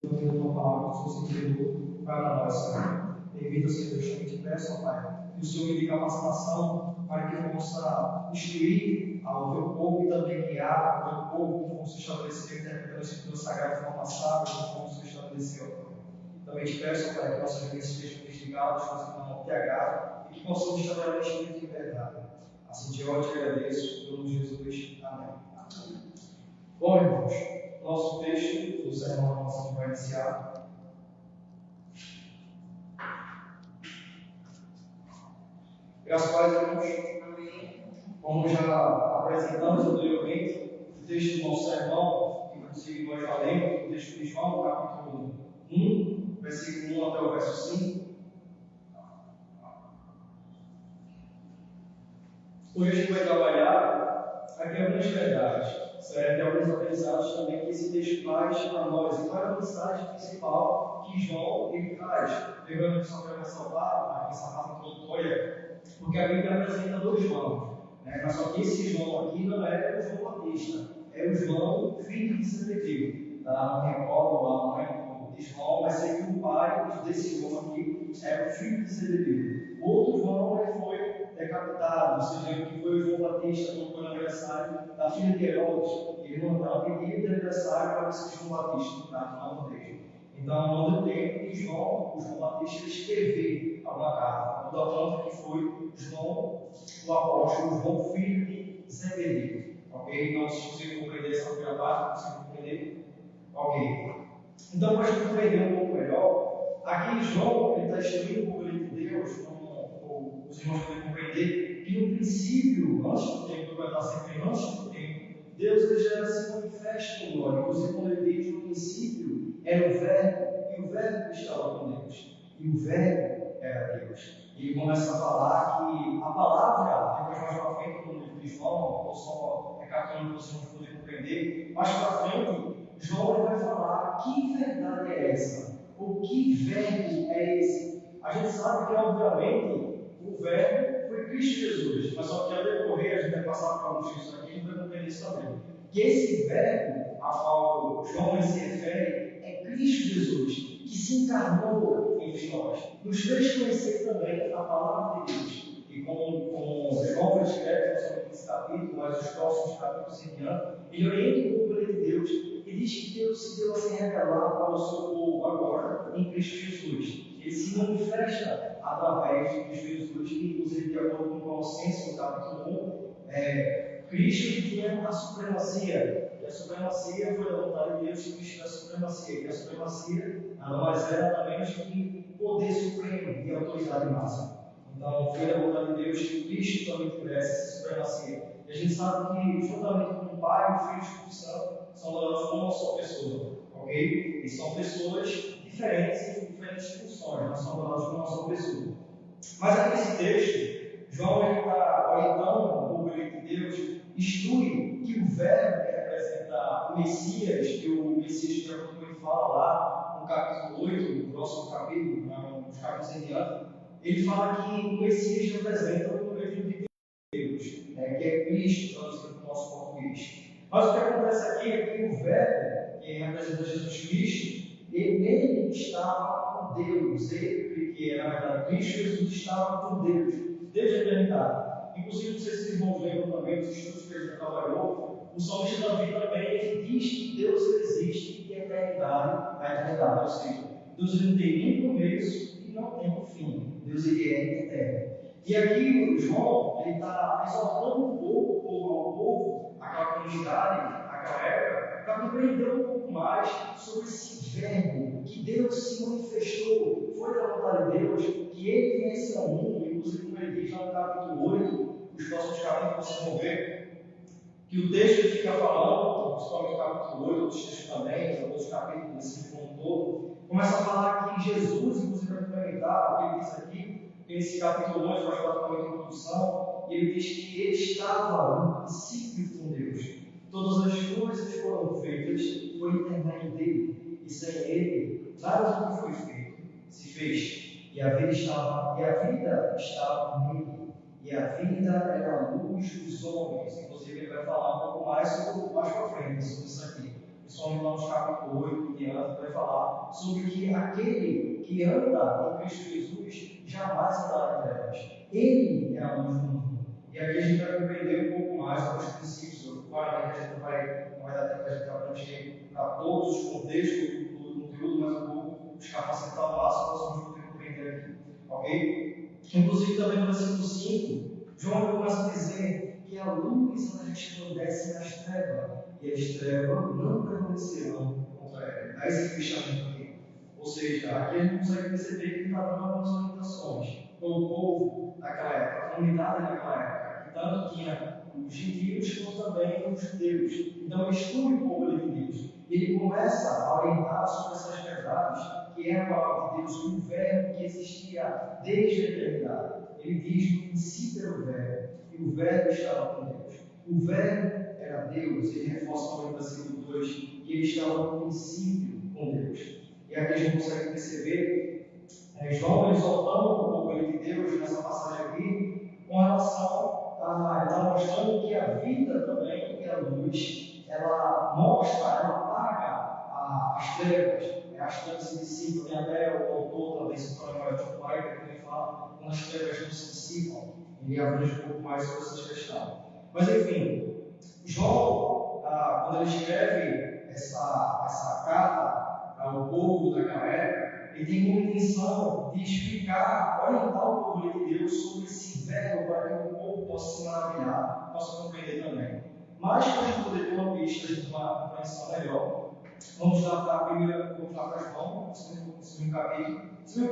a tua palavra, que o Senhor se entregou para nós, Senhor. Permita, Senhor, Deus, também te peço, ó Pai, que o Senhor me dê capacitação para que eu possa instruir ao teu povo e também guiar ao teu povo, como se estabeleceu, interpretando a Escritura Sagrada de forma sábia, como se estabeleceu, ó Pai. Também te peço, ó Pai, que nossas vidas sejam desligadas, coisas que não te agradam, e que possamos trabalhar em espírito de verdade. Assim te oro e te agradeço, pelo nome de Jesus. Amém. Bom, irmãos, nosso texto do sermão da nossa vai iniciar. Graças a Deus, como já apresentamos anteriormente, o texto do nosso sermão, que inclusive nós já lemos, o texto de João, capítulo 1, versículo 1 até o verso 5. Hoje a gente vai trabalhar aqui algumas verdades, certo? E alguns aprendizados também que esse texto traz para nós. E qual é a mensagem principal que João ele traz? Lembrando que só para ressaltar aqui essa parte introdutória, porque a Bíblia apresenta dois João, né? Mas só que esse João aqui não é o João Batista, é o João, filho de Zebedeu. Tá? Não recordo a mãe de João, mas sei que o pai desse João aqui é o filho de Zebedeu. O outro João ele foi decapitado, você lembra que foi o João Batista quando foi no aniversário da filha de Herodes. Ele não pediu de aniversário para esse João Batista, tá? Não dele. Então não deu tempo de João, o João Batista, escrever alguma carta. Tudo aponta que foi João, o apóstolo, João, filho de Zebedeu. Ok? Então, se você compreender essa primeira parte, você compreender. Ok. Então, para a gente compreender um pouco melhor, aqui João está instruindo o povo de Deus, como os irmãos podem compreender, que no princípio, antes do tempo, vai estar sempre antes do tempo, Deus ele já se manifesta em nós. Inclusive, quando ele diz no princípio, era o Verbo, e o Verbo estava com Deus, e o Verbo era Deus. E ele começa a falar que a palavra, depois mais para frente, no livro de João, ou só recapitulando para os irmãos poderem compreender, mais para frente, João vai falar que verdade é essa? O que verbo é esse? A gente sabe que, obviamente, o verbo foi Cristo Jesus, mas só que ao decorrer, a gente vai passar por alguns textos aqui, a gente vai compreender isso também. Que esse verbo a qual João se refere é Cristo Jesus, que se encarnou entre nós. Nos fez conhecer também a palavra de Deus. E como João foi escreve, não somente nesse capítulo, mas os próximos capítulos em diante, ele orienta o povo de Deus e diz que Deus se deu a se revelar para o seu povo agora em Cristo Jesus. Ele se manifesta através de Cristo Jesus, que inclusive de acordo com Colossenses, no capítulo 1, Cristo tinha a supremacia. E a supremacia foi da vontade de Deus, Cristo da supremacia. E a supremacia nada mais era nada menos que poder supremo e autoridade máxima. Então, foi da vontade de Deus que Cristo também tivesse essa supremacia. E a gente sabe que, juntamente com o Pai, o Filho e o Espírito Santo, são dados como uma só pessoa, ok? E são pessoas diferentes em diferentes funções, não são dados como uma só pessoa. Mas aqui nesse texto, João está orientando o povo de Deus, instrui que o verbo que representa o Messias, que o Messias, de acordo com ele fala lá no capítulo 8, no próximo capítulo, nos capítulos em diante, ele fala que o Messias representa o noivo de Deus, né, que é Cristo, traduzido para o nosso português. Mas o que acontece aqui é que o verbo, que representa Jesus Cristo, ele estava com Deus. Ele, que era, na verdade, Cristo Jesus, estava com Deus, desde a eternidade. Inclusive, não sei se vocês vão lembrar também dos estudos que ele já trabalhou, o salmista Davi também ele diz que Deus existe de eternidade a eternidade. Ou seja, Deus não tem nem começo e não tem fim. Deus ele é eterno. E aqui o João está exaltando um pouco ao povo, aquela comunidade, aquela época, para compreender um pouco mais sobre esse verbo que Deus se manifestou. Foi da vontade de Deus que ele viesse ao mundo, inclusive como ele diz lá no capítulo 8, os próximos capítulos vocês vão ver, que o texto fica falando, principalmente o capítulo 8, outros textos também, outros capítulos desse livro todo, começa a falar que Jesus, inclusive para complementar o que ele diz aqui, nesse capítulo 11, faz praticamente a introdução, e ele diz que ele estava no princípio com Deus. Todas as coisas foram feitas por intermédio dele, e sem ele, nada do que foi feito se fez. E a vida estava nele, e a vida era a luz dos homens. Inclusive, ele vai falar um pouco mais para frente sobre isso aqui. principalmente lá no capítulo 8 e diante, vai falar sobre que aquele que anda em Cristo Jesus jamais andará em trevas. Ele é a luz do mundo. E aqui a gente vai compreender um pouco mais alguns princípios. Claramente a gente não vai dar tempo para a gente abranger para todos os contextos do conteúdo, mas eu vou nos capacitar ao máximo para nós vamos compreender aqui. Ok? Inclusive também no versículo 5, João começa a dizer que a luz ela resplandece nas trevas, e as trevas não permanecerão contra ela. Há esse fechamento aqui. Ou seja, aqui a gente consegue perceber que ele está dando algumas orientações para o povo daquela época, a comunidade daquela época, que tanto tinha os gentios como também os judeus. Então ele estuda o povo de Deus. E ele começa a orientar sobre essas verdades, que é a palavra de Deus, o verbo que existia desde a eternidade. Ele diz: no princípio era o verbo, e o verbo estava com Deus. O verbo era Deus. Ele reforça no versículo 2 que ele estava no princípio com Deus. E aqui a gente consegue perceber João exaltando o povo de Deus nessa passagem aqui, com relação a ela mostrando que a vida também é a luz, ela mostra, ela apaga as trevas se dissipam. Tem até o autor também, se torna mais de Pai, que ele fala quando as trevas não se dissipam. Ele abrange um pouco mais sobre essa questão. Mas enfim, João, quando ele escreve essa carta ao povo daquela época, ele tem como intenção de explicar, orientar o povo de Deus sobre esse verbo para que o povo possa se maravilhar, possa compreender também. Mas para a gente poder ter uma pista de uma compreensão melhor, vamos lá para a primeira, vamos lá para João, segundo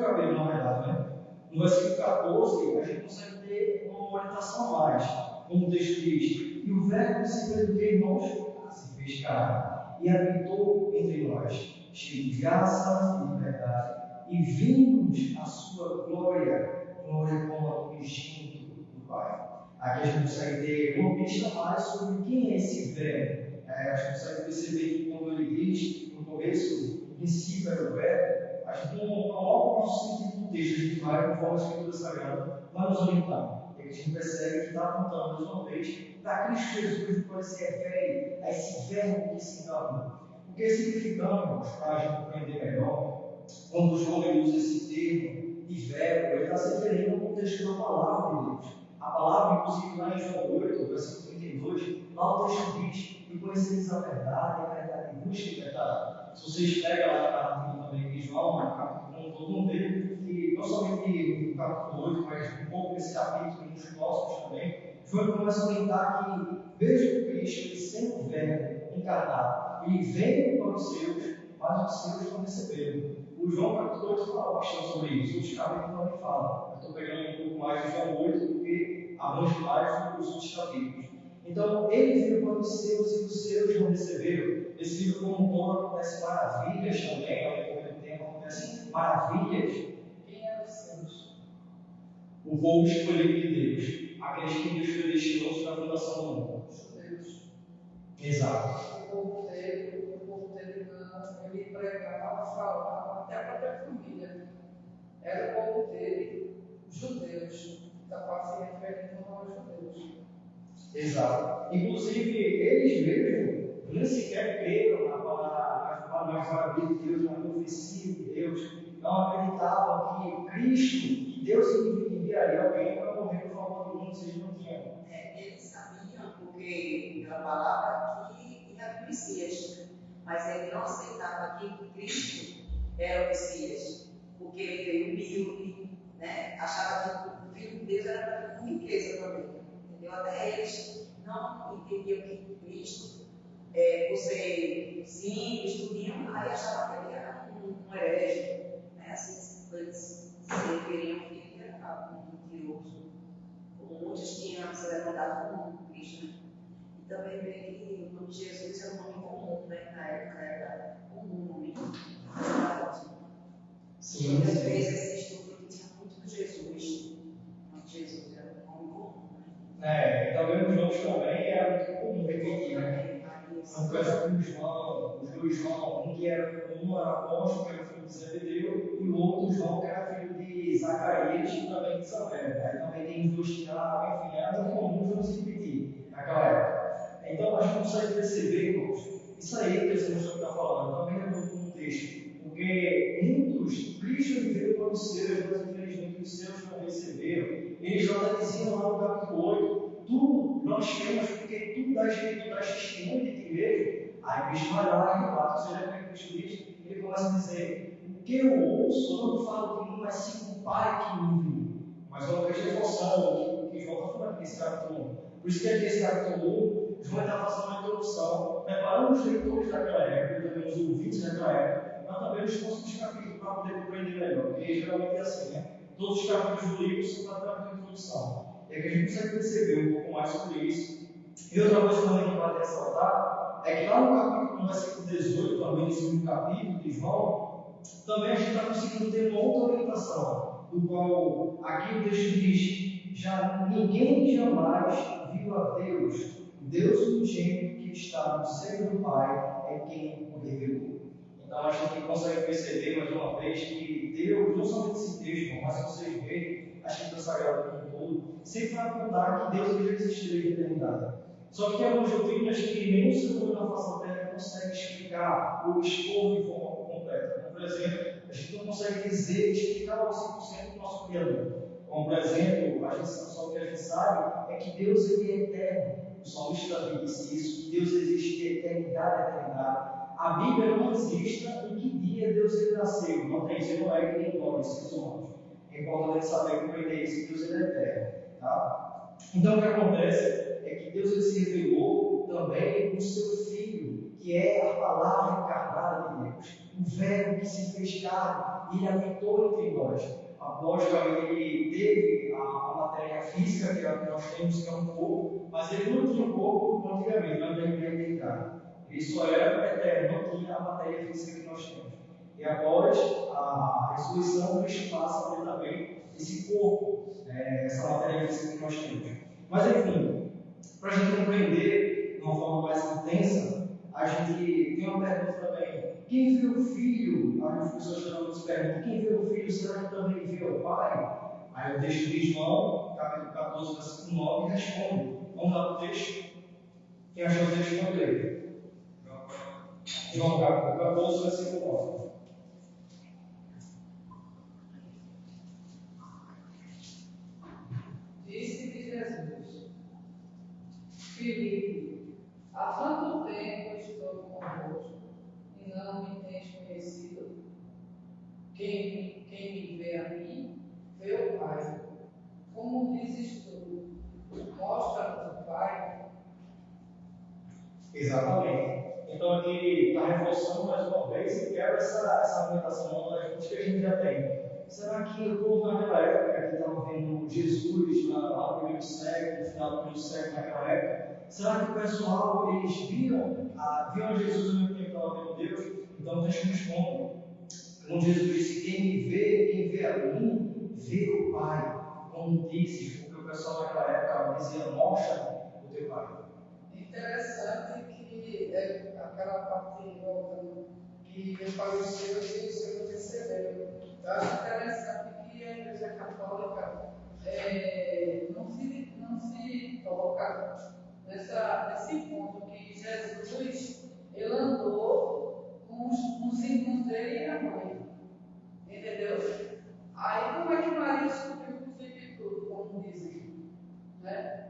capítulo, na verdade, né? No versículo 14, a gente consegue ter uma orientação a mais, como o texto diz: e o verbo se fez o que, irmãos? Se fez carne e habitou entre nós, cheio de graça e de verdade, e vimos a sua glória como a unigênito do Pai. Aqui a gente consegue ter uma pista mais sobre quem é esse verbo. A gente consegue perceber que quando ele diz no começo, o princípio era o verbo, a gente não coloca o nosso sentido no texto, a gente vai conforme a Escritura Sagrada, vai nos orientando. E a gente percebe que está apontando mais uma vez para Cristo Jesus, que se refere a esse verbo que se encarnou. Porque significamos, para a gente compreender melhor, quando João usa esse termo de verbo, ele está se referindo ao contexto da palavra de Deus. A palavra, inclusive, lá em João 8, versículo 32, lá o texto diz: e conheceis a verdade vos libertará. Se vocês pegam lá na capítulo também de João, no capítulo 1, todo mundo vê que, não somente no capítulo 8, mas um pouco nesse capítulo e nos próximos também, João começa a orientar que, mesmo Cristo, ele sendo o verbo encarnado, ele veio para os seus, mas os seus não receberam. O João capítulo 8 fala bastante sobre isso, os capítulos também falam. Eu estou pegando um pouco mais de João 8, porque abrange mais do que os outros capítulos. Então, ele veio para os seus e os seus não receberam. Esse livro, como um todo, acontece maravilhas também, ao decorrer do tempo acontecem maravilhas. Quem eram os seus? O povo escolhido de Deus, aqueles que Deus predestinou para a fundação do mundo. Os judeus. Exato. O povo dele não, ele pregava, falava, até a própria família. Era o povo dele, judeus. Da qual se referindo aos judeus. Exato. Inclusive, eles mesmos nem sequer creram nas maravilhas de Deus, na profecia de Deus. Não acreditavam que Cristo, que Deus enviaria alguém para morrer por favor do mundo, vocês não tinham. Eles sabiam, porque pela palavra que era o Messias, mas ele não aceitava que Cristo era o Messias, porque ele veio humilde, né? Achava que o Filho de Deus era com riqueza também. Entendeu? Até eles não entendiam que Cristo, por ser simples, tudinho, aí achavam que ele era um herege. Né? Assim, eles se referiam que ele era um mentiroso. Como muitos tinham se levantado como Cristo. Né? E também vê que o nome de Jesus é um nome comum, né? Na época era comum o nome. Sim. Muitas vezes esse estudo que tinha muito de Jesus. O nome de Jesus era um nome comum. E também os nomes também era muito comum repetir, né? Então, por exemplo, os dois João, um que era apóstolo, que era filho de Zebedeu, e o outro João, que era filho de Zacarias e também de Isabel. Aí também tem os dois tirados, enfim, era muito comum os nomes se repetir naquela época. Então, a gente consegue perceber, irmãos, isso aí que esse pastor está falando, também é muito contexto. Porque muitos Cristo veio para os seus, mas infelizmente os seus não receberam. Eles já diziam lá no capítulo 8, tudo nós temos, porque tu dás testemunho de ti mesmo. Aí Cristo vai lá e rebate. Você lembra que Cristo diz? Ele começa a dizer: o que eu ouço, eu não falo de mim, mas sim do Pai que me enviou. Mas eu vejo reforçando o que João está falando aqui nesse capítulo 1. Por isso que aqui nesse capítulo 1, João está fazendo uma introdução, preparando os leitores daquela época, também os ouvintes daquela época, mas também os próximos capítulos para poder compreender melhor. Porque geralmente é assim, né? Todos os capítulos do livro são praticamente uma introdução. E aqui a gente consegue perceber um pouco mais sobre isso. E outra coisa também que vale ressaltar é que lá no capítulo, no versículo 18, também nesse segundo capítulo de João, também a gente está conseguindo ter uma outra orientação, do qual aqui o texto diz: já ninguém jamais viu a Deus, o Deus unigênito que está no seio do Pai é quem o revelou. Então a gente consegue perceber mais uma vez que Deus, não somente esse texto, mas vocês veem a Escritura Sagrada como um todo, sempre vai apontar que Deus já existe desde a eternidade. Só que tem algumas doutrinas que nenhum ser humano na face da Terra consegue explicar ou expor de forma completa. Como, por exemplo, a gente não consegue dizer, explicar ao 100% o nosso Criador. Como, por exemplo, só o que a gente sabe é que Deus ele é eterno. O salmista Davi disse isso, que Deus existe de eternidade a eternidade. A Bíblia não registra em que dia Deus ele nasceu. Não tem, isso não é que nem nós, seres humanos. É importante saber compreender isso, que Deus ele é eterno. Tá? Então o que acontece é que Deus ele se revelou também no seu Filho, que é a palavra encarnada de Deus, o Verbo que se fez carne e ele habitou entre nós. Após ele teve a matéria física, que é a que nós temos, que é um corpo, mas ele não tinha um corpo antigamente, não tinha identidade. Ele só era eterno, não tinha a matéria física que nós temos. E após a ressurreição, Cristo passa a ter também esse corpo, essa matéria física que nós temos. Mas enfim, para a gente compreender de uma forma mais intensa, a gente tem uma pergunta também: quem viu o Filho? Aí as pessoas geralmente se perguntam: quem viu o Filho, será que também viu o Pai? Aí o texto de João, capítulo 14, versículo 9, responde. Vamos lá para o texto? Quem achou o texto, pode ler. João capítulo 14, versículo 9. Disse-lhe Jesus: Filipe, há tanto tempo estou convosco e não me tens conhecido? Quem me vê a mim, vê o Pai. Como dizes tu, mostra-nos o Pai? Exatamente. Então aqui está reforçando mais uma vez e quebra essa argumentação que a gente já tem. Será que o povo naquela época que estava vendo Jesus lá no primeiro século, no final do primeiro século naquela época, será que o pessoal eles viam Jesus ao mesmo tempo que estava vendo Deus? Então o texto responde, quando Jesus disse: quem vê a mim, vê o Pai. Como dizes, porque o pessoal naquela época dizia: mostra o teu Pai. Interessante que aquela parte voltando que ele falou os seus e os seus receberam. Eu acho interessante que a Igreja Católica não se coloca nesse ponto que Jesus ele andou com os irmãos dele e a mãe. Entendeu? Aí como é que Maria subiu com o tudo, como dizem? Né?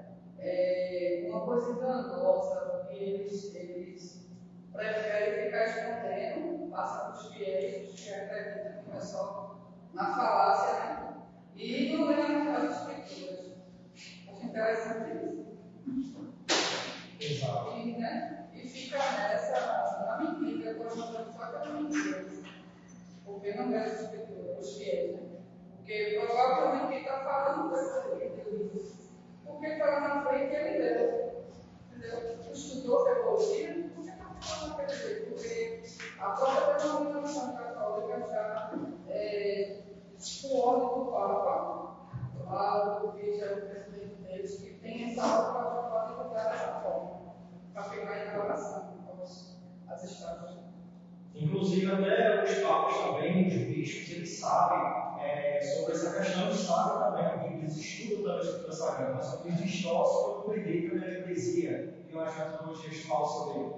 Uma coisa enganosa, porque eles preferem ficar escondendo, passa para os fiéis que acreditam que é só na falácia, né? E não lê as escrituras. Acho interessante isso. Exato. E fica nessa, na mentira, eu estou mandando só que é mentira. Porque não lê as escrituras, os fiéis, né? Porque provavelmente quem está falando não vai saber que eu disse. Porque está na frente ele deu. Entendeu? Estudou teologia, por que está falando aquele jeito? Porque a própria denominação católica já, o órgão do Papa, lá o que é o presidente deles, que tem essa obra para divulgar dessa forma, para ficar em relação às estátuas. Inclusive, até os papas também, os bispos, eles sabem sobre essa questão, eles sabem também, eles estudam também a Escritura Sagrada, mas só que eles distorcem ou predicam a heresia e as metodologias falsas dele.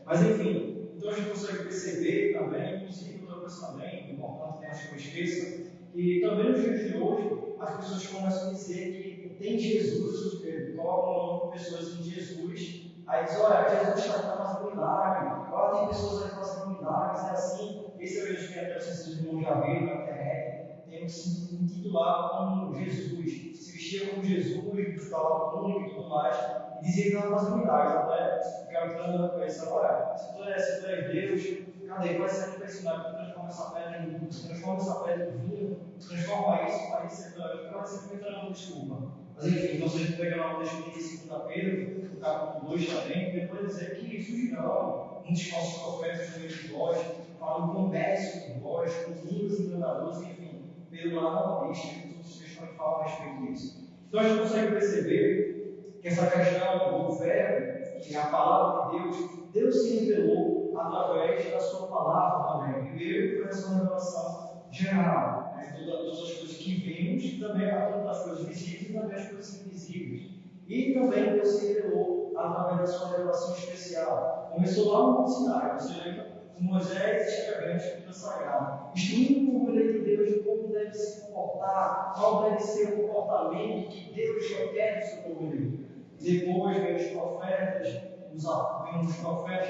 Mas enfim, então a gente consegue perceber também, inclusive outra coisa também, importante que acho que eu esqueça, que também nos dias de hoje as pessoas começam a dizer que tem Jesus, colocam o nome de pessoas em Jesus, aí diz, olha, Jesus está fazendo milagre, agora tem pessoas aí fazendo milagres, é assim, esse eu vejo que até vocês irmãos já viram na internet, tem que se intitular como Jesus, se vestia como Jesus, falava único e tudo mais, e dizia que estava fazendo milagres, até ficaram treinando com isso, olha, se tu és Deus, cadê? Vai ser impressionante, transforma essa pedra em vinho, transforma essa pedra em vinho, transforma isso, aí você vai ser entrando desculpa. Mas enfim, então se a gente pegar lá o texto de 2 Pedro, no capítulo 2 também, depois dizer que surgirão muitos falsos profetas no meio de vós, falam do comércio de vós, com línguas enganadoras, enfim, Pedro lá na lista, que todos os textos também falam a respeito disso. Então a gente consegue perceber que essa questão do verbo, que é a palavra de Deus, Deus se revelou através da sua palavra também. Primeiro foi essa revelação geral, todas as coisas que vimos, também tanto as coisas visíveis e também as coisas invisíveis. E também Deus se revelou através da sua revelação especial. Começou lá no Monte Sinai, você lembra? Com Moisés escrevendo a Escritura Sagrada, instruindo o povo de Deus de como deve se comportar, qual deve ser o comportamento que Deus requer do seu povo de Deus. Depois vem os profetas,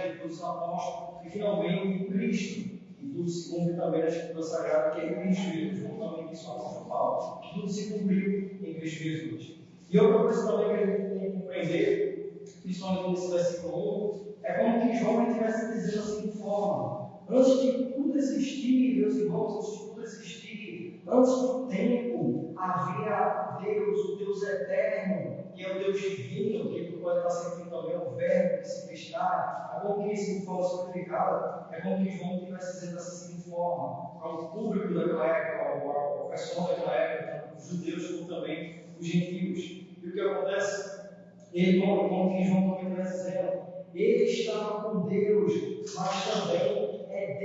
depois os apóstolos, e finalmente o Cristo. E tudo se cumpre também na Escritura Sagrada, que é Cristo Jesus, juntamente com o apóstolo Paulo. Tudo se cumpriu em Cristo Jesus. E outra coisa também que a gente tem que compreender, principalmente nesse versículo 1, é como que João estivesse dizendo assim de forma: antes de tudo existir, meus irmãos, antes de tudo existir, antes do tempo, havia Deus, o Deus eterno, que é o Deus divino, que pode estar sendo também o verbo que se fez carne. É como que isso de forma simplificada, é como que João estivesse dizendo assim de forma ao público daquela época, ao pessoal daquela época, os judeus como também os gentios. E o que acontece? Ele, como que João também está dizendo, ele estava com Deus, mas também é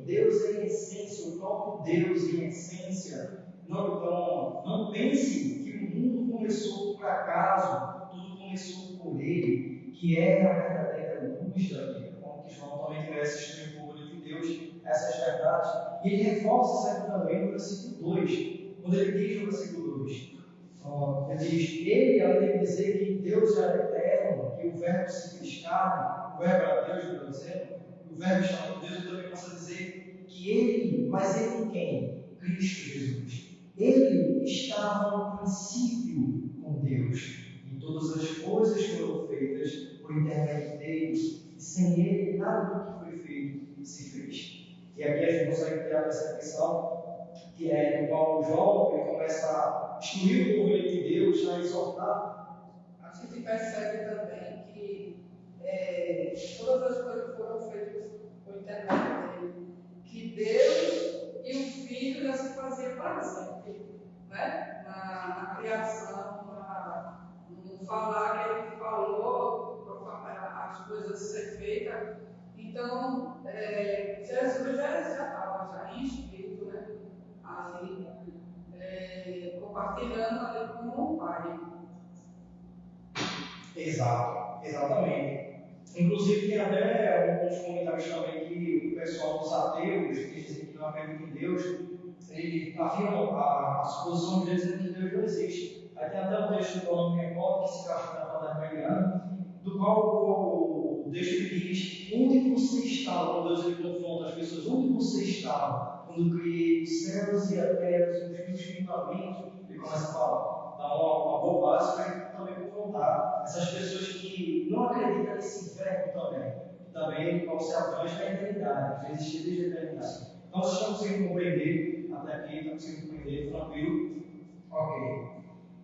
Deus em essência, o próprio Deus em essência. Não pense que o mundo começou por acaso, tudo começou por ele, que é a verdadeira luz da vida. Como que João também tivesse escrito o povo de Deus, essas verdades. E ele reforça isso aqui também no versículo 2, quando ele diz no versículo 2. Ele diz, ele, além de dizer que Deus é eterno, que o verbo se fez carne, o verbo era Deus, eu estou dizendo, o verbo está com Deus, eu também posso dizer que ele, mas ele quem? Cristo Jesus. Ele estava no princípio com Deus, e todas as coisas foram feitas por intermédio dele, e sem ele nada do que foi feito se fez. E aqui a gente consegue ter a percepção que é no qual João ele começa a instruir o povo de Deus, a exortar. A gente percebe também que todas as coisas foram feitas por intermédio dele, que Deus e o Filho já se faziam presente, né? Na criação, no falar que ele falou, as coisas ser feitas. Então, Jesus já estava já em espírito, né? Ali, compartilhando ali com o Pai. Exatamente. Inclusive, tem até alguns comentários também que o pessoal dos ateus, que dizem que não acreditam em Deus, ele afirma a suposição de Deus que Deus não existe. Aí tem até um texto do nome Record, que se trata da Paterna, do qual o texto diz: onde você estava, quando Deus ele confronta as pessoas, onde você estava quando criei os céus e a terra, os firmamentos? Ele começa a falar, dá uma boa base para ele também confrontar essas pessoas que não acreditam nesse verbo também qual se abrange na eternidade, que existe desde a eternidade. Então, vocês estão conseguindo compreender até aqui, estão conseguindo compreender, tranquilo? Ok.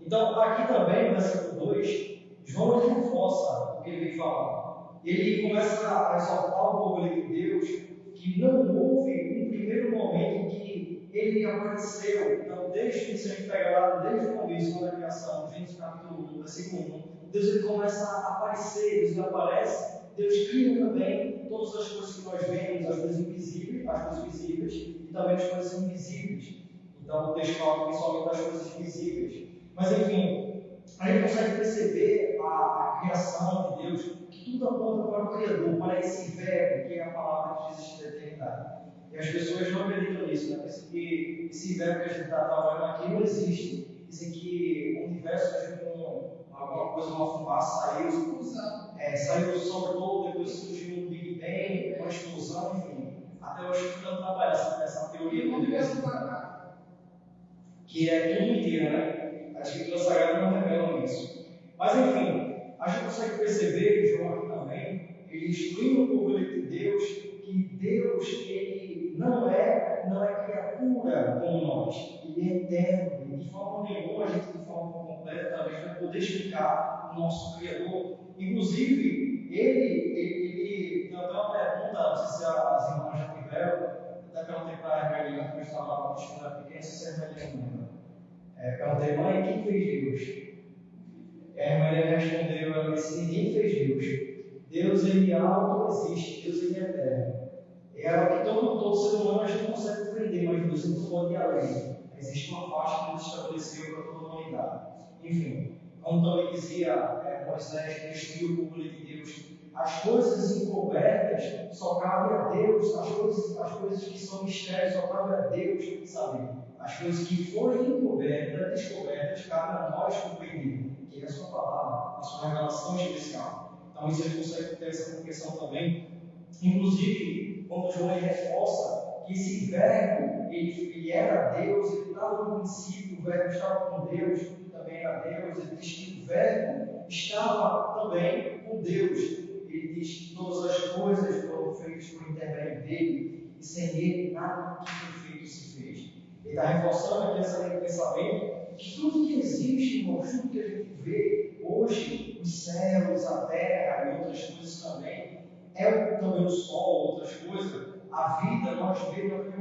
Então, aqui também, no versículo 2, João ele reforça o que ele vem falar. Ele começa a exaltar o povo de Deus que não houve um primeiro momento em que ele apareceu. Então, desde que a gente pega lá, desde o começo da criação, Gênesis capítulo 1, versículo 1, Deus ele começa a aparecer, Deus ele aparece, Deus cria também todas as coisas que nós vemos, as coisas invisíveis, as coisas visíveis e também as coisas invisíveis. Então, o texto fala principalmente das coisas visíveis. Mas, enfim, a gente consegue perceber a criação de Deus, que tudo aponta para o Criador, para esse verbo, que é a palavra que existe na eternidade. E as pessoas não acreditam nisso, né? Pensam que esse verbo que a gente está trabalhando aqui não existe. Dizem que o universo surgiu com alguma coisa, uma fumaça, saiu do Sol todo, depois surgiu um Big Bang, uma explosão, enfim. Até hoje estamos trabalhando essa teoria do universo, que é tudo mentira, né? As escrituras sagradas não revelam isso. Mas enfim, a gente consegue perceber, João aqui também, ele instruindo o povo de Deus, que Deus ele não é criatura como nós, ele é eterno, e de forma nenhuma, a gente de forma completa também vai poder explicar o nosso Criador. Inclusive, ele tem até uma pergunta, não sei se as irmãs já tiveram, até perguntei para a Hermelinha, que eu estava lá quando era pequena, se a Hermelinha lembra. Perguntei, mãe, quem fez Deus? A Hermelinha respondeu, ela disse, ninguém fez Deus. Deus ele auto-existe, Deus ele é eterno. É algo que todo ser humano a gente não consegue compreender, mas Deus não pode ir além. Existe uma faixa que Deus estabeleceu para toda a humanidade. Enfim, como também dizia Moisés, que instruiu o povo de Deus, as coisas encobertas só cabem a Deus, as coisas que são mistérios só cabem a Deus saber. As coisas que forem encobertas, descobertas, cabem a nós compreender, que é a sua palavra, a sua revelação especial. Então, isso a gente consegue ter essa compreensão também. Inclusive, quando João reforça que esse verbo, ele era Deus, ele estava no princípio, o verbo estava com Deus, também era Deus, ele diz que o verbo estava também com Deus. Ele diz que todas as coisas foram feitas por intermédio dele, e sem ele nada que foi feito se fez. Ele está reforçando aqui esse pensamento que tudo que existe, irmão, tudo que a gente vê hoje, os céus, a terra e outras coisas também, também o sol, outras coisas, a vida, nós mesmos,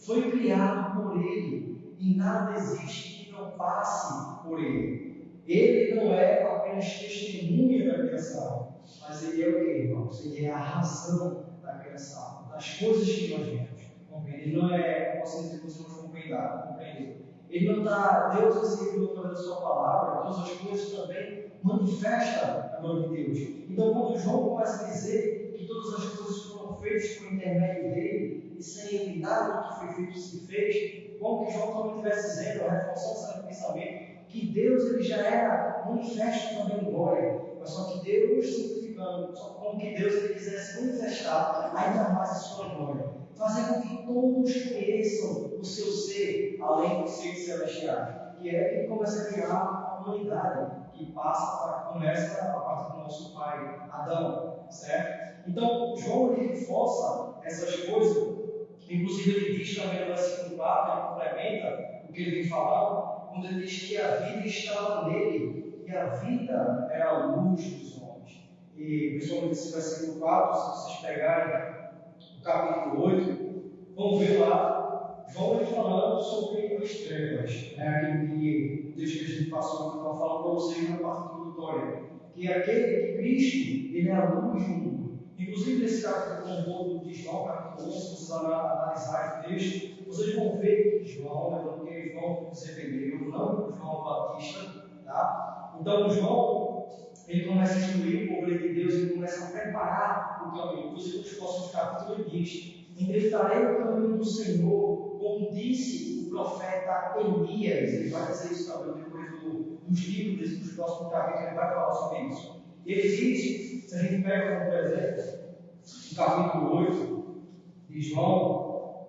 foi criado por ele, e nada existe que não passe por ele. Ele não é apenas testemunha da criação, mas ele é o que, irmãos? Ele é a razão da criação, das coisas que nós vemos. Ele não é, como assim dizer, você não compreender. Ele não está, Deus recebeu através da sua palavra, todas as coisas também manifestam a glória de Deus. Então, quando João começa a dizer que todas as coisas foram feitas por intermédio dele, e sem ele nada do que foi feito se fez, como que João também estivesse dizendo, reforçando esse pensamento, que Deus ele já era manifesto também em glória, mas só que Deus, simplificando, só como que Deus ele quisesse manifestar ainda mais a sua glória, fazer com que todos conheçam o seu ser, além dos seres celestiais, que é que ele começa a criar a humanidade, que começa a partir do nosso pai Adão, certo? Então, João ele reforça essas coisas, inclusive ele diz também no versículo 4, ele complementa o que ele vem falando, quando ele diz que a vida estava nele, e a vida era a luz dos homens. E, principalmente esse versículo 4, se vocês pegarem o capítulo 8, vão ver lá, João ele falando sobre as trevas, né? Aquele que, o texto que a gente passou, que eu falo para vocês na parte introdutória, que é aquele que Cristo, ele é a luz do mundo. Inclusive, nesse capítulo de João, capítulo 11, se vocês analisarem o texto, vocês vão ver que João, lembrando que João Zebedeu, não João Batista, tá? Então, João, ele começa a instruir o povo de Deus, ele começa a preparar o caminho. Inclusive, nos próximos capítulos, ele diz: endireitarei o caminho do Senhor, como disse o profeta Elias. Ele vai dizer isso também depois dos livros, dos próximos capítulos, ele vai falar sobre isso. Ele diz, se a gente pega como exemplo, o capítulo 8 de João,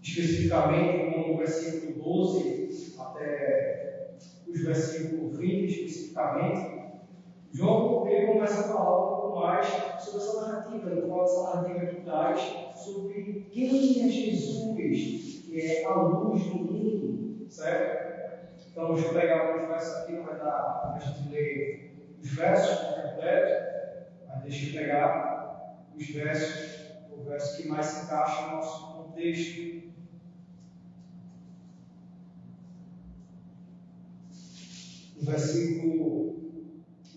especificamente no versículo 12 até os versículos 20, especificamente, João ele começa a falar um pouco mais sobre essa narrativa, ele fala essa narrativa que traz sobre quem é Jesus, que é a luz do mundo, certo? Então, deixa eu pegar alguns versos aqui, não vai dar para a gente ler os versos completos, mas deixa eu pegar os versos, o verso que mais se encaixa no nosso contexto. No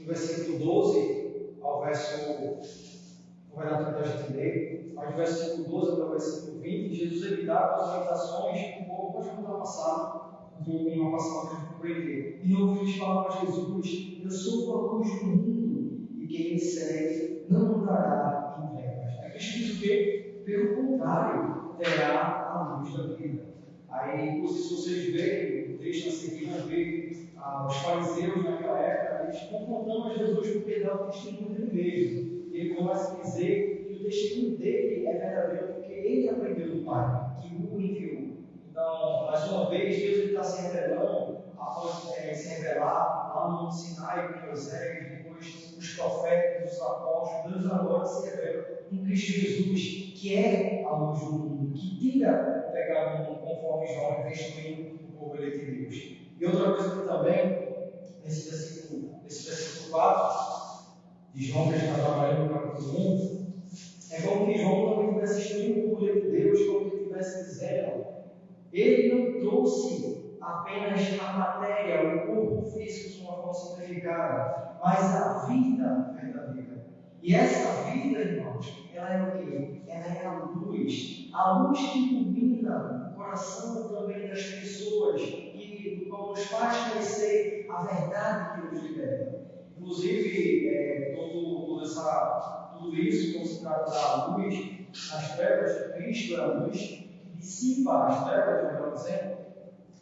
versículo 12 ao verso, não vai dar tempo da gente ler, mas do versículo 12 ao versículo 20, Jesus ele dá as orientações que o povo pode mudar passado uma passagem para compreender. E não ouvi falar para Jesus: eu sou a luz do mundo, e quem me segue não andará em trevas. Aí Cristo diz o quê? Pelo contrário, terá a luz da vida. Aí, se vocês verem o texto a seguir, vão ver os fariseus naquela época, eles confrontando a Jesus porque ele dá o testemunho dele mesmo. Ele começa a dizer que o testemunho dele é verdadeiro porque ele aprendeu do Pai, que o enviou. Então, mais uma vez, Deus está se revelando, após se revelar lá no Monte Sinai com Moisés, depois os profetas, os apóstolos. Deus agora se revela em Cristo Jesus, que é a luz do mundo, que tira o pecado do mundo, conforme João é restituindo o povo eleito de Deus. E outra coisa que também, nesse versículo 4 de João, que a gente está trabalhando no capítulo 1, é como que João também estivesse instruindo o povo eleito de Deus, como que estivesse dizendo: ele não trouxe apenas a matéria, o corpo físico de uma forma simplificada, mas a vida verdadeira. E essa vida, irmãos, ela é o quê? Ela é a luz que ilumina o coração também das pessoas e nos faz conhecer a verdade que nos liberta. Inclusive, tudo isso, quando se trata da luz, as trevas, Cristo é a luz, dissipa as trevas, melhor dizendo,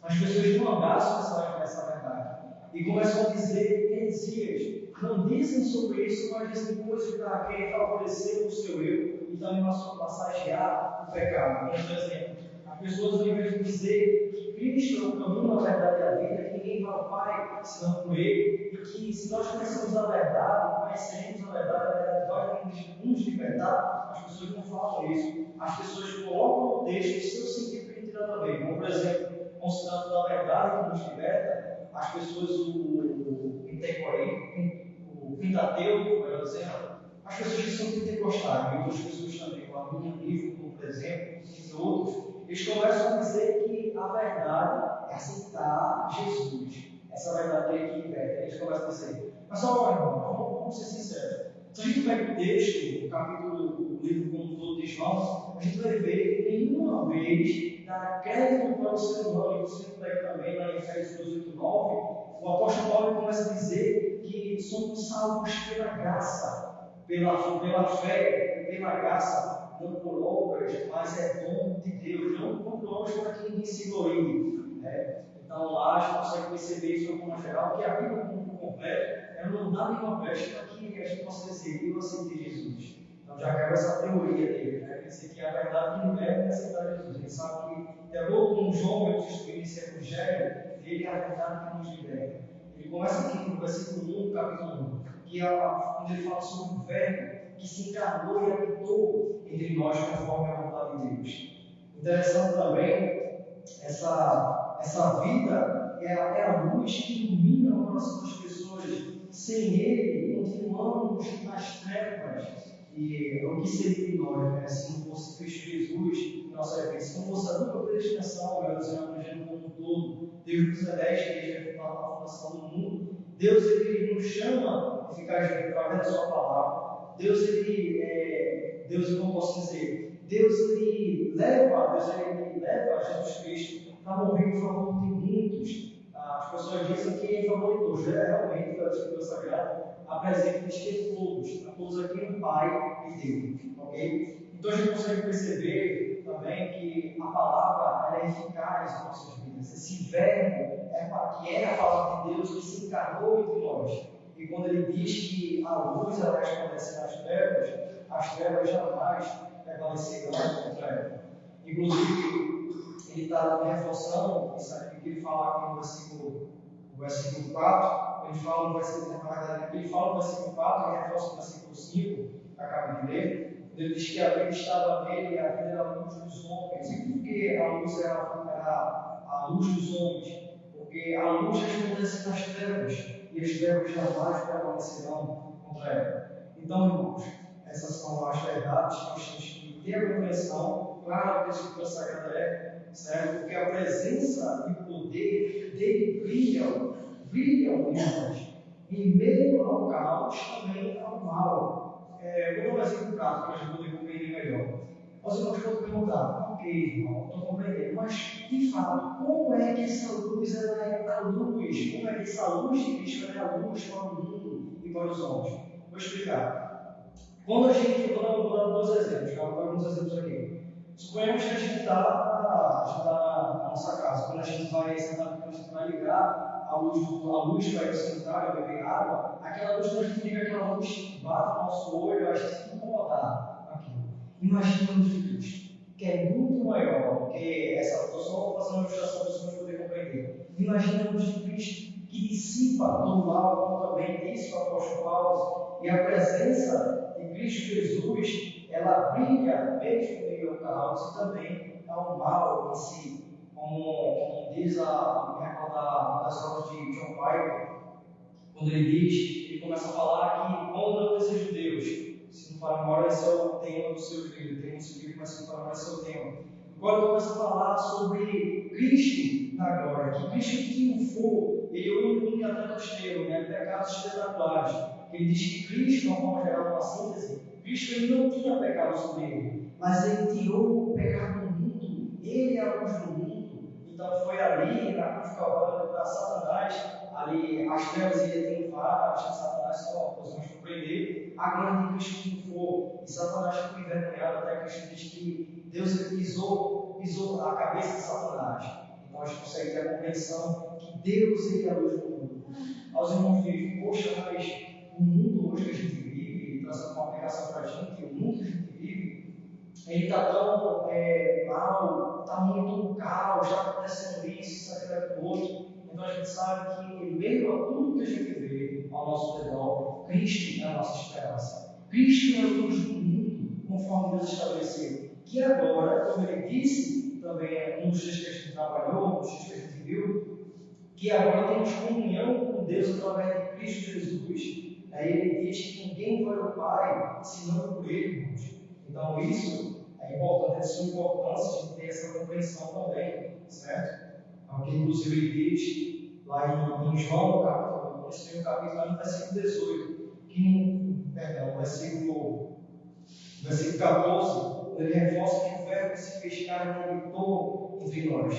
as pessoas não abraçam essa verdade e começam a dizer heresias. Não dizem sobre isso, mas dizem coisas para querer favorecer o seu eu e também massagear o pecado. Por exemplo, as pessoas, ao invés de dizer que Cristo é o caminho, a verdade e a vida, que ninguém vai ao Pai senão por Ele, e que se nós conhecemos a verdade, conheceremos a verdade vai nos libertar, as pessoas não falam isso. As pessoas colocam o texto no seu sentido que não tem nada a ver. Como, por exemplo, considerando da verdade que nos liberta, as pessoas, o Pentateuco, melhor dizendo, as pessoas que são pentecostais, e outras pessoas também, com a minha livro, como por exemplo, e outros, eles começam a dizer que a verdade é aceitar Jesus. Essa verdade é que liberta. Eles começam a dizer: mas só, irmão, vamos ser sinceros. Se a gente pega o texto, o livro como todo de João, a gente vai ver que nenhuma vez dá crédito para o ser humano, e você pega também lá em Efésios 2:8-9, o apóstolo Paulo começa a dizer que somos salvos pela graça, pela fé e pela graça, não por obras, mas é dom de Deus, não por obras para que ninguém se glorie. Né? Então lá a gente consegue perceber isso de uma forma geral, que a Bíblia como completo, ela não dá nenhuma brecha para que a gente possa dizer: eu aceitei Jesus. Então já caiu essa teoria dele, né? Quer dizer que a verdade que liberta é aceitar Jesus. Ele sabe que, de acordo com João, eu instruí nesse evangelho, ele é a verdade que nos liberta. Ele começa aqui no versículo 1, capítulo 1, que é onde ele fala sobre o Verbo que se encarnou e habitou entre nós conforme a vontade de Deus. Interessante também, essa vida é a luz que ilumina o coração das pessoas. Sem ele, continuamos nas trevas. E o que seria de nós, né? Se não fosse Cristo Jesus em nossa vida, se não fosse a dupla predestinação, melhor dizendo, no gênero como um todo, Deus nos celeste, que ele já a fundação do mundo, Deus ele nos chama a ficar através da sua palavra. Deus, como posso dizer, Deus ele leva Jesus Cristo para morrer em favor de muitos. As pessoas dizem que em favor de todos, realmente, pela Escritura Sagrada, apresenta que a todos aqui um Pai e Deus, ok? Então a gente consegue perceber também que a palavra é eficaz em nossas vidas. Esse verbo que é a palavra de Deus que se encarnou entre nós. E quando ele diz que a luz ela resplandece as trevas jamais prevalecerão contra ela. Inclusive, ele está reforçando isso aqui que ele fala aqui no versículo 4, ele fala no versículo 4 e reforça no versículo 5, que acaba de ler, ele diz que a vida estava nele e a vida era a luz dos homens. E por que a luz era a luz dos homens? Porque a luz resplandece nas trevas e as trevas jamais prevalecerão contra ela. Então, irmãos, essas são as verdades que nós temos que ter a compreensão clara do que a Escritura Sagrada é, certo? Porque a presença e o poder dele brilham em nós. Em meio ao caos, também ao mal. Vou dar um exemplo prático para a gente poder compreender melhor. Os irmãos podem perguntar, ok, irmão, estou compreendendo, mas de fato, como é que essa luz ela é a luz? Como é que essa luz de Cristo é a luz para o mundo e para os homens? Vou explicar. Quando a gente, vou dar dois exemplos, vou dar alguns exemplos aqui. Suponhamos que a gente está na nossa casa, quando a gente vai ligar a luz para ir ao sanitário, beber água, aquela luz, quando a gente liga aquela luz, bate no nosso olho, a gente fica incomodado com aquilo. Imagina a luz de Cristo, que é muito maior que essa. Estou só fazendo uma ilustração para os senhores poderem compreender. Imagina a luz de Cristo que dissipa todo o mal, como também disse o apóstolo Paulo, e a presença de Cristo Jesus, ela brilha mesmo em meio ao caos e também ao mal em si. Como diz me recordar uma das obras de John Piper, quando ele começa a falar que quando não desejo Deus, se não for memória, esse é o tema do seu livro, tem esse livro, mas se não for memória, esse é o tema. Quando ele começa a falar sobre Cristo na glória, que Cristo triunfou, ele é o único até costeiro, pecados espetaculares. Ele diz que Cristo, de uma forma geral, uma síntese, Cristo ele não tinha pecado sobre ele, mas ele tirou o pecado do mundo, ele é a luz do mundo. Então foi ali, na cruz do Calvário, para Satanás, ali as trevas iam triunfar, acho que Satanás só nós vamos compreender, a glória de Cristo triunfou, e Satanás ficou envergonhado, até Cristo diz que Deus pisou a cabeça de Satanás. Então a gente consegue ter a compreensão que Deus ele é a luz do mundo. Aos irmãos dizem, poxa, mas o mundo hoje que a gente vive, trazendo uma aplicação para a gente, o mundo que a gente vive, ele está tão mal, está muito caos, está acontecendo isso, aquilo, aquilo outro. Então a gente sabe que, em meio a tudo que a gente vê ao nosso redor, Cristo é a nossa esperança. Cristo é a luz do mundo, conforme Deus estabeleceu. Que agora, como ele disse, também um dos textos que a gente trabalhou, um dos textos que a gente viu, que agora temos comunhão com Deus através de Cristo Jesus. Aí ele diz que ninguém vai ao Pai senão por ele, irmãos. Então isso é importante, é de suma importância a gente ter essa compreensão também, certo? Porque inclusive ele diz lá em João, nesse mesmo capítulo, no versículo 18, no versículo 14, ele reforça que o verbo se fez carne e habitou entre nós.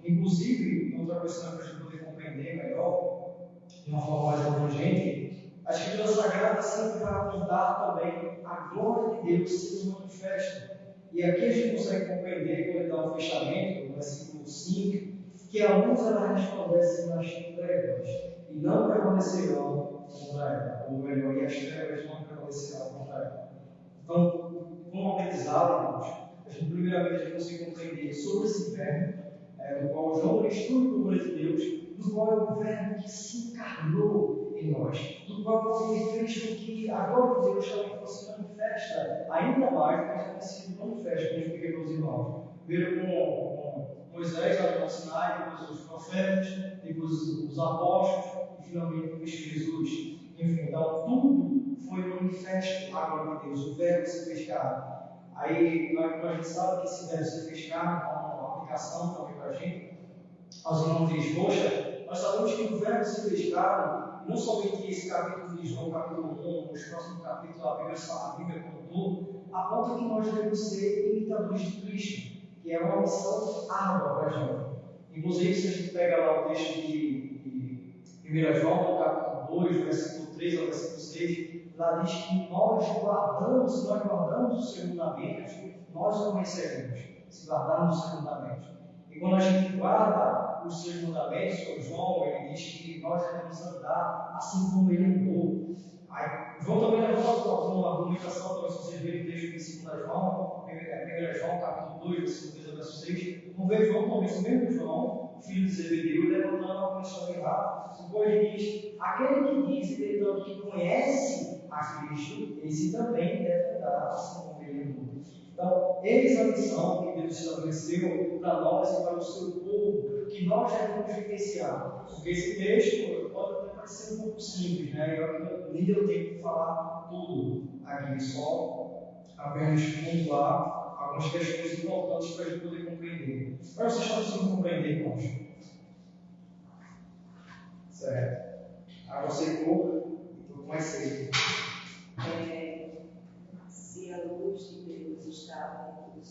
Inclusive, outra questão para a gente poder compreender melhor, de uma forma mais abrangente, a Escritura Sagrada sempre vai apontar também a glória de Deus sendo manifesta. E aqui a gente consegue compreender, quando ele dá o fechamento, no versículo 5, que a luz ela resplandece nas trevas e não prevalecerão contra ela. Ou melhor, e as trevas não prevalecerão contra ela. Então, como aprendizado, irmãos, a gente primeiramente consegue compreender sobre esse verbo, do qual João estuda o poder de Deus, do qual é o verbo que se encarnou em nós, do qual ele fez com que a glória de Deus também fosse manifesta, ainda mais do que já tinha sido manifesta, como eu expliquei para os irmãos. Primeiro com Moisés, lá no Sinai, depois os profetas, depois os apóstolos, e finalmente Cristo Jesus. Enfim, então tudo foi manifesto a glória de Deus, o verbo se fez carne. Aí a gente sabe que esse verbo se fez carne, há uma aplicação também para a gente. Os irmãos dizem, poxa, nós sabemos que o verbo se fez carne, não somente esse capítulo de João, capítulo 1, os próximos capítulos, a Bíblia como todo, aponta que nós devemos ser imitadores de Cristo, que é uma missão árdua para a gente. Inclusive, se a gente pega lá o texto de 1 João, no capítulo 2, versículo 3 ao versículo 6, lá diz que nós guardamos os seus mandamentos, nós o conheceremos, se guardarmos os seus mandamentos. E quando a gente guarda os seus mandamentos, o João, ele diz que nós devemos andar assim como ele andou. Aí, João também levanta uma argumentação, talvez vocês verem o texto de 2 João, 1 João, capítulo 2, versículo 3 ao verso 6. Vamos ver João, talvez o mesmo João, filho de Zebedeu, levantando uma comissão lá, depois ele diz, aquele que diz, então, que conhece a Cristo, esse também deve andar assim como ele andou. Então, eis a missão que Deus estabeleceu para nós e para o seu povo, que nós devemos vivenciar. Porque esse texto pode até parecer um pouco simples, né? Eu nem deu tempo de falar tudo aqui, só apenas pontuar algumas questões importantes para a gente poder compreender. Mas vocês estão conseguindo compreender, irmãos? Certo. Água secou e tudo mais seco. Se a luz de Deus está entre os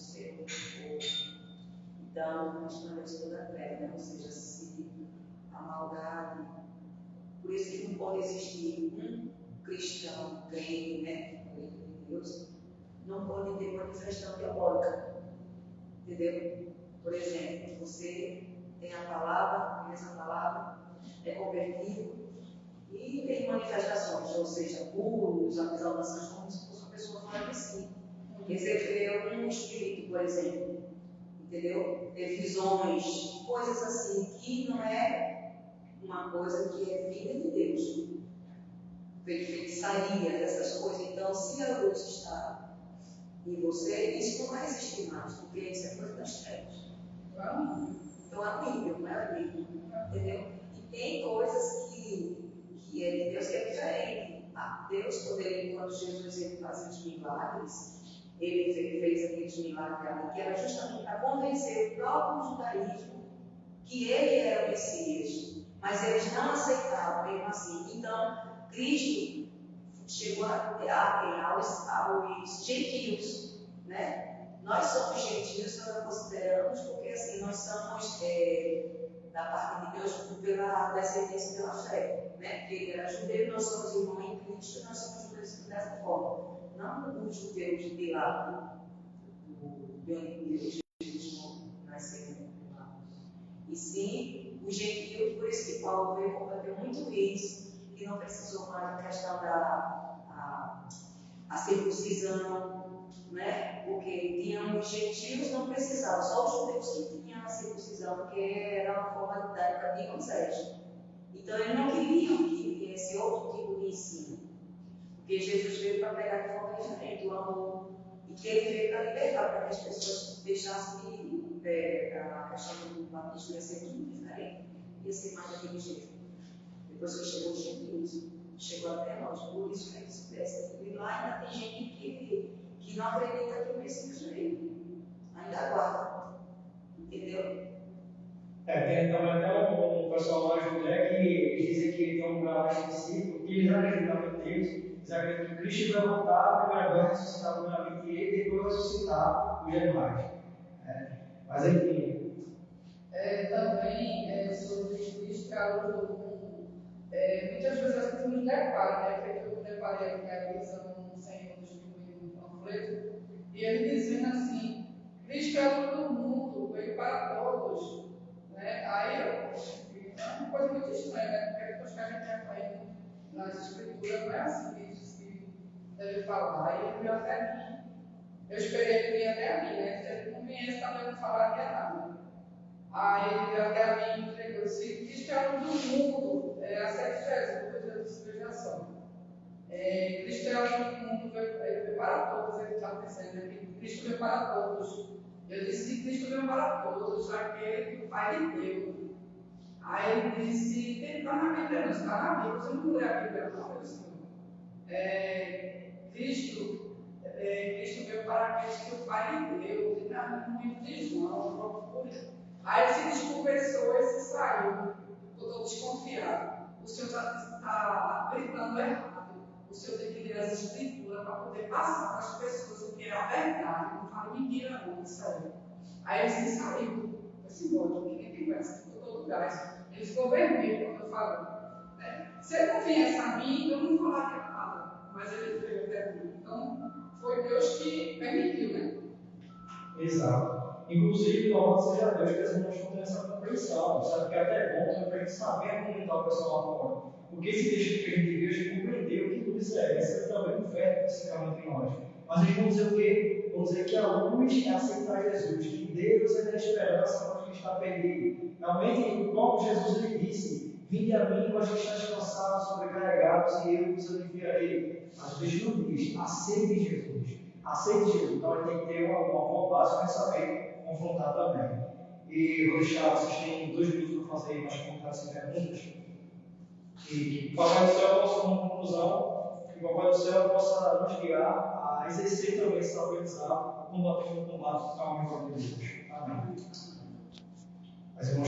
Então, nós mandamos toda a treva, né? Ou seja, se a maldade. Por isso que não pode existir um cristão crente, né? Em Deus, não pode ter manifestação diabólica. Entendeu? Por exemplo, você tem a palavra, conhece a palavra, é convertido e tem manifestações, ou seja, curos, exaltações, como se fosse uma pessoa fora de si. Recebeu um espírito, por exemplo, entendeu? Ter visões, coisas assim, que não é uma coisa que é vida de Deus. Feitiçaria, essas coisas. Então, se a luz está em você, isso não vai existir mais, porque isso é coisa das trevas. Então, é nível, não é nível. Entendeu? E tem coisas que é de Deus que é diferente. Deus poderia, quando Jesus fazia os milagres, ele fez aqueles milagres ali, que era justamente para convencer o próprio judaísmo que ele era o Messias. Mas eles não aceitavam mesmo assim. Então, Cristo chegou aos gentios, né? Nós somos gentios, nós consideramos, porque assim, nós somos da parte de Deus pela descendência pela fé, né? Porque ele era judeu, nós somos irmãos em Cristo, nós somos judeus dessa forma. Não os judeus de lá, de onde Jesus nasceu, e sim os gentios. Por isso que Paulo veio combater muito isso, que não precisou mais da questão da circuncisão, né? Porque tinham os gentios, não precisavam, só os judeus que tinham a circuncisão, porque era uma forma da época de Moisés. Então eles não queriam que esse outro tipo de ensino, porque Jesus veio para pegar de forma diferente o amor, e que ele veio para libertar, para que as pessoas deixassem a questão do batismo ia ser tudo diferente, ia ser mais daquele jeito. Depois que chegou os gentios, chegou até nós, por isso que a gente pudesse. E lá ainda tem gente que não acredita que o Messias veio, ainda aguarda, entendeu? Tem também até um pessoal lá judeu que dizem que tem um lugar mais específico, que eles acreditam em Deus, eles acreditam que Cristo vai voltar, primeiro vai ressuscitar primeiramente ele, e depois vai ressuscitar os demais. Mas enfim. Também sobre Cristo, muitas vezes a gente nos depara, né? Que eu me deparei com a visão do Senhor distribuindo um panfleto, e ele dizendo assim: Cristo é a luz do mundo, veio para todos. Né? Aí é uma coisa muito estranha, né? Porque depois que a gente aprende nas escrituras, não é assim que se deve falar. E ele veio até mim. Eu esperei ele vir até mim, né? Se ele não viesse, também não falaria nada. Aí ele veio até mim e entregou: se Cristo é a luz do mundo, acerte Jesus, depois da civilização. Cristo é a luz do mundo, ele veio para todos, ele está dizendo, né? Que Cristo veio para todos. Eu disse: Cristo veio para todos, aquele que o Pai lhe deu. Aí ele disse: ele está na Bíblia, não está na Bíblia, você não lê a Bíblia, não, meu Senhor. Cristo veio para aqueles que o Pai lhe deu, ele está no livro de João, procure. Aí ele se desconversou e se saiu. Estou desconfiado. O Senhor está gritando errado. O Senhor tem que ler as escrituras para poder passar para as pessoas o que é a verdade. Não fala mentira, não, isso aí. Aí ele se saiu. Foi embora, ninguém conversa, ficou todo gás. Ele ficou vermelho quando eu falei. Se ele não viesse a mim, eu não falaria nada. Mas ele veio até mim. Então, foi Deus que permitiu, né? Exato. Inclusive, louvado seja Deus que as irmãs não têm essa compreensão, sabe? Que até é bom para a gente saber argumentar o pessoal lá fora. Porque esse texto que a gente viu, a gente compreendeu que luz é essa, é também um fé especificamente em nós. Mas eles vão dizer o quê? Vão dizer que a luz é aceitar Jesus, que Deus é a esperança para quem está perdido. Realmente, como Jesus lhe disse: vinde a mim, vós que estáis cansados, sobrecarregados, e eu vos aliviarei. Mas o texto não diz: aceite Jesus. Aceite Jesus. Então, ele tem que ter uma boa base para saber confrontar também. E vou deixar, vocês têm 2 minutos para fazer mais comentários e perguntas. E que o Papai do Céu possa, como conclusão, que o Papai do Céu possa nos guiar a exercer também esse aprendizado, combatendo o combate com a alma de Deus. Amém.